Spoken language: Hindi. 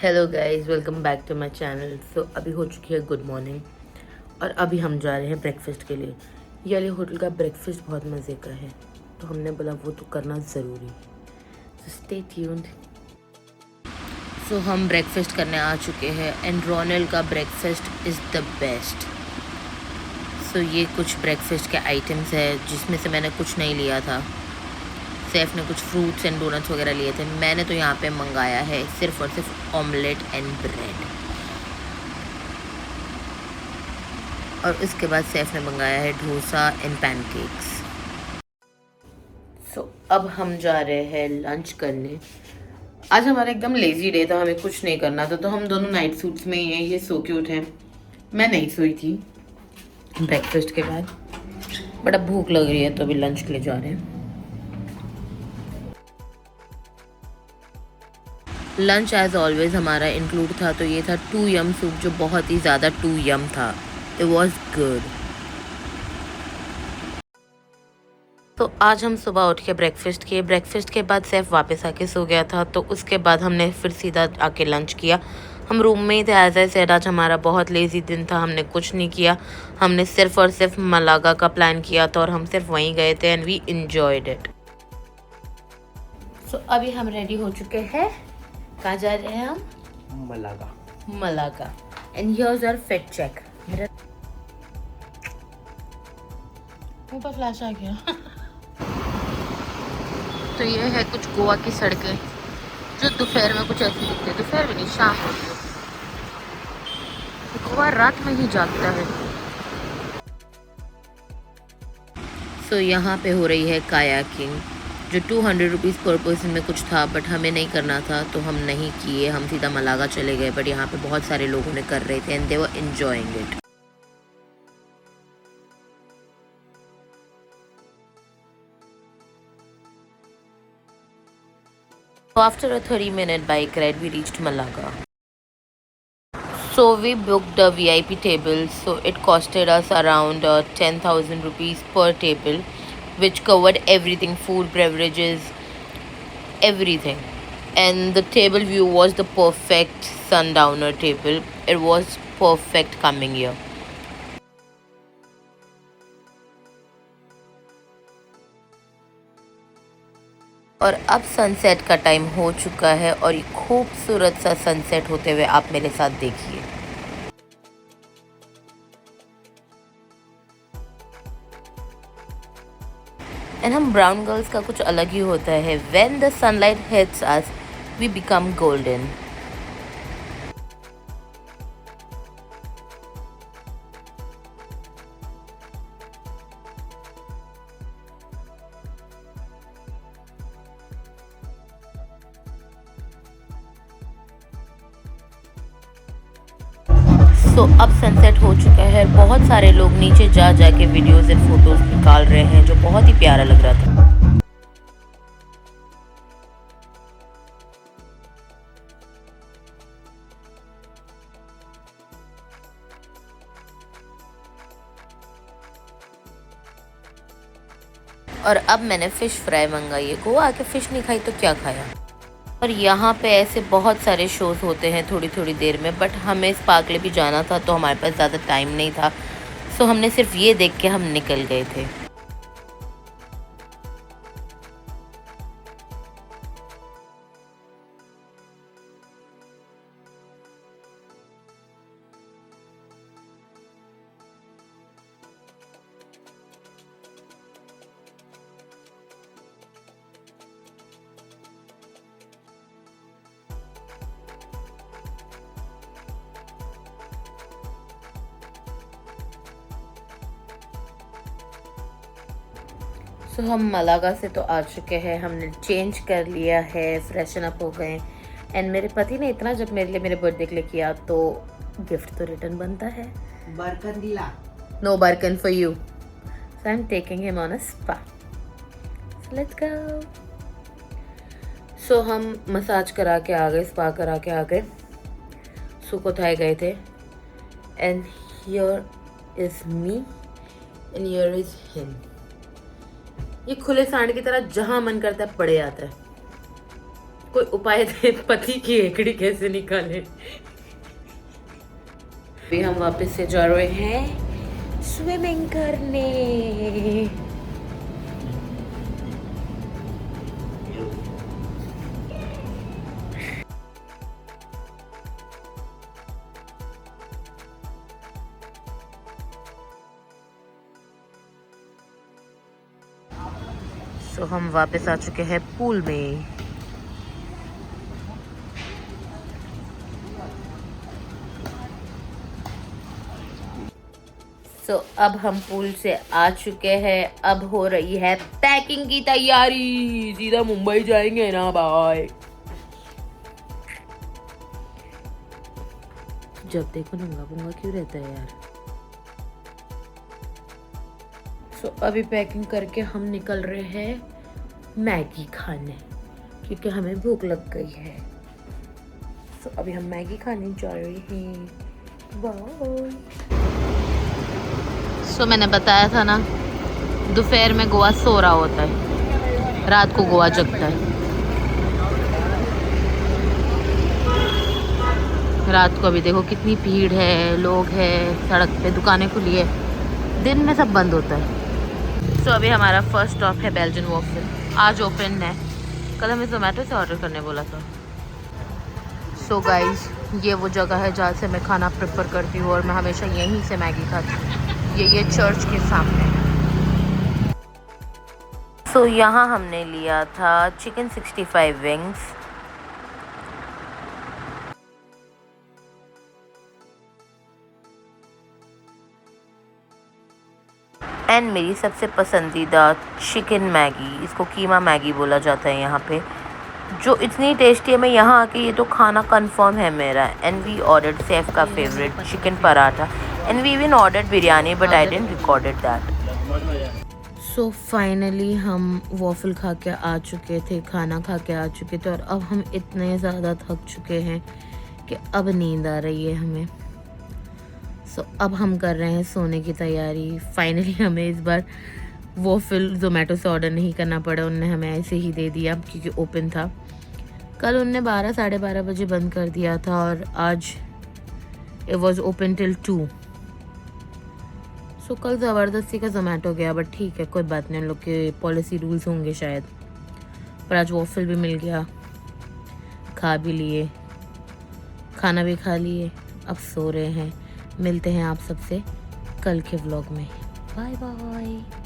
Hello guys, welcome back to my channel. So अभी हो चुकी है गुड मॉर्निंग और अभी हम जा रहे हैं ब्रेकफास्ट के लिए। ये वाले होटल का ब्रेकफास्ट बहुत मज़े का है, तो हमने बोला वो तो करना ज़रूरी है। So stay tuned. सो हम ब्रेकफास्ट करने आ चुके हैं एंड रॉनेल का ब्रेकफास्ट इज़ द बेस्ट। सो ये कुछ ब्रेकफास्ट के आइटम्स है जिसमें से मैंने कुछ नहीं लिया था। सैफ ने कुछ फ्रूट्स एंड डोनट्स वगैरह लिए थे। मैंने तो यहाँ पे मंगाया है सिर्फ और सिर्फ ऑमलेट एंड ब्रेड। और उसके बाद सैफ ने मंगाया है डोसा एंड पैनकेक्स। सो अब हम जा रहे हैं लंच करने। आज हमारा एकदम लेजी डे था, हमें कुछ नहीं करना था, तो हम दोनों नाइट सूट्स में ही हैं। ये सो के उठे। मैं नहीं सोई थी ब्रेकफास्ट के बाद, बट अब भूख लग रही है तो अभी लंच के लिए जा रहे हैं। लंच एज ऑलवेज हमारा इंक्लूड था, तो ये था टू यम सूप, जो बहुत ही ज़्यादा टू यम था। It was good. तो आज हम सुबह उठ के ब्रेकफास्ट किए। ब्रेकफास्ट के बाद सैफ वापस आके सो गया था, तो उसके बाद हमने फिर सीधा आके लंच किया। हम रूम में ही थे। एज आई सेड, आज हमारा बहुत लेज़ी दिन था, हमने कुछ नहीं किया। हमने सिर्फ और सिर्फ मलागा का प्लान किया था और हम सिर्फ वहीं गए थे एंड वी इंजॉयड इट। सो अभी हम रेडी हो चुके हैं। कहाँ जा रहे हैं हम? Malaga. And here's our fit check. मेरा मुंह पर फ्लैश आ गया। तो ये है कुछ गोवा की सड़कें जो दोपहर में कुछ ऐसी दिखती है। दोपहर में नहीं, शाम होती है। गोवा रात में ही जागता है। सो यहाँ पे हो रही है कायाकिंग, जो 200 रुपीज़ पर पर्सन में कुछ था, बट हमें नहीं करना था तो हम नहीं किए। हम सीधा मलागा चले गए, बट यहाँ पे बहुत सारे लोगों ने कर रहे थे and they were enjoying it. After a 30-minute bike ride, we reached Malaga. So we booked a VIP table. So it costed us around 10,000 rupees per table, which covered everything: food, beverages, everything. And the table view was the perfect sundowner table. It was perfect coming here. और अब सनसेट का टाइम हो चुका है और ये खूबसूरत सा सनसेट होते हुए आप मेरे साथ देखिए। एंड हम ब्राउन गर्ल्स का कुछ अलग ही होता है। When the sunlight hits us we become golden. So अब सनसेट हो चुका है। बहुत सारे लोग नीचे जा के वीडियोस एंड फोटोज निकाल रहे हैं, जो बहुत ही प्यारा लग रहा था। और अब मैंने फ़िश फ्राई मंगाई है। गोवा आके फ़िश नहीं खाई तो क्या खाया। और यहाँ पे ऐसे बहुत सारे शोज़ होते हैं थोड़ी थोड़ी देर में, बट हमें स्पार्कले भी जाना था तो हमारे पास ज़्यादा टाइम नहीं था। सो हमने सिर्फ ये देख के हम निकल गए थे। सो हम मलागा से तो आ चुके हैं। हमने चेंज कर लिया है, फ्रेशन अप हो गए। एंड मेरे पति ने इतना जब मेरे लिए मेरे बर्थडे के लिए किया, तो गिफ्ट तो रिटर्न बनता है। बर्कन दिला। नो बर्कन for you. So I am taking him on a spa. Let's go. So हम मसाज करा के आ गए, स्पा करा के आ गए, सुकोथाई गए थे। And here is me and here is him. ये खुले सांड की तरह जहां मन करता है पड़े जाता है। कोई उपाय दे, पति की एकड़ी कैसे निकाले। अभी हम वापस से जा रहे हैं स्विमिंग करने। तो हम वापस आ चुके हैं पूल में। अब हम पूल से आ चुके हैं। अब हो रही है पैकिंग की तैयारी, सीधा मुंबई जाएंगे ना भाई। जब देखो नंगा पुंगा क्यों रहता है यार। अभी पैकिंग करके हम निकल रहे हैं मैगी खाने, क्योंकि हमें भूख लग गई है। अभी हम मैगी खाने जा रहे हैं। बाय। मैंने बताया था ना, दोपहर में गोवा सो रहा होता है, रात को गोवा जगता है। रात को अभी देखो कितनी भीड़ है, लोग हैं सड़क पे, दुकानें खुली है। दिन में सब बंद होता है। अभी हमारा फर्स्ट स्टॉप है बेल्जियन वॉफल। आज ओपन है, कल हमें जोमेटो से ऑर्डर करने बोला था। गाइस, ये वो जगह है जहाँ से मैं खाना प्रेफर करती हूँ और मैं हमेशा यहीं से मैगी खाती हूँ। ये चर्च के सामने। यहाँ हमने लिया था चिकन 65 विंग्स। एंड मेरी सबसे पसंदीदा चिकन मैगी, इसको कीमा मैगी बोला जाता है यहाँ पे, जो इतनी टेस्टी है। मैं यहाँ आके ये तो खाना कंफर्म है मेरा। एंड वी ऑर्डर्ड सैफ का favourite chicken paratha and we even ordered biryani, but I didn't recorded that. Finally हम वॉफल खा के आ चुके थे, खाना खा के आ चुके थे, और अब हम इतने ज़्यादा थक चुके हैं कि अब नींद आ रही है हमें। अब हम कर रहे हैं सोने की तैयारी। फाइनली हमें इस बार वॉफल जोमेटो से ऑर्डर नहीं करना पड़ा, उनने हमें ऐसे ही दे दिया क्योंकि ओपन था। कल उनने 12 साढ़े 12 बजे बंद कर दिया था और आज इट वॉज ओपन टिल 2। कल ज़बरदस्ती का जोमेटो गया, बट ठीक है, कोई बात नहीं, उन लोग के पॉलिसी रूल्स होंगे शायद। पर आज वॉफल भी मिल गया, खा भी लिए, खाना भी खा लिए, अब सो रहे हैं। मिलते हैं आप सबसे कल के व्लॉग में। Bye bye.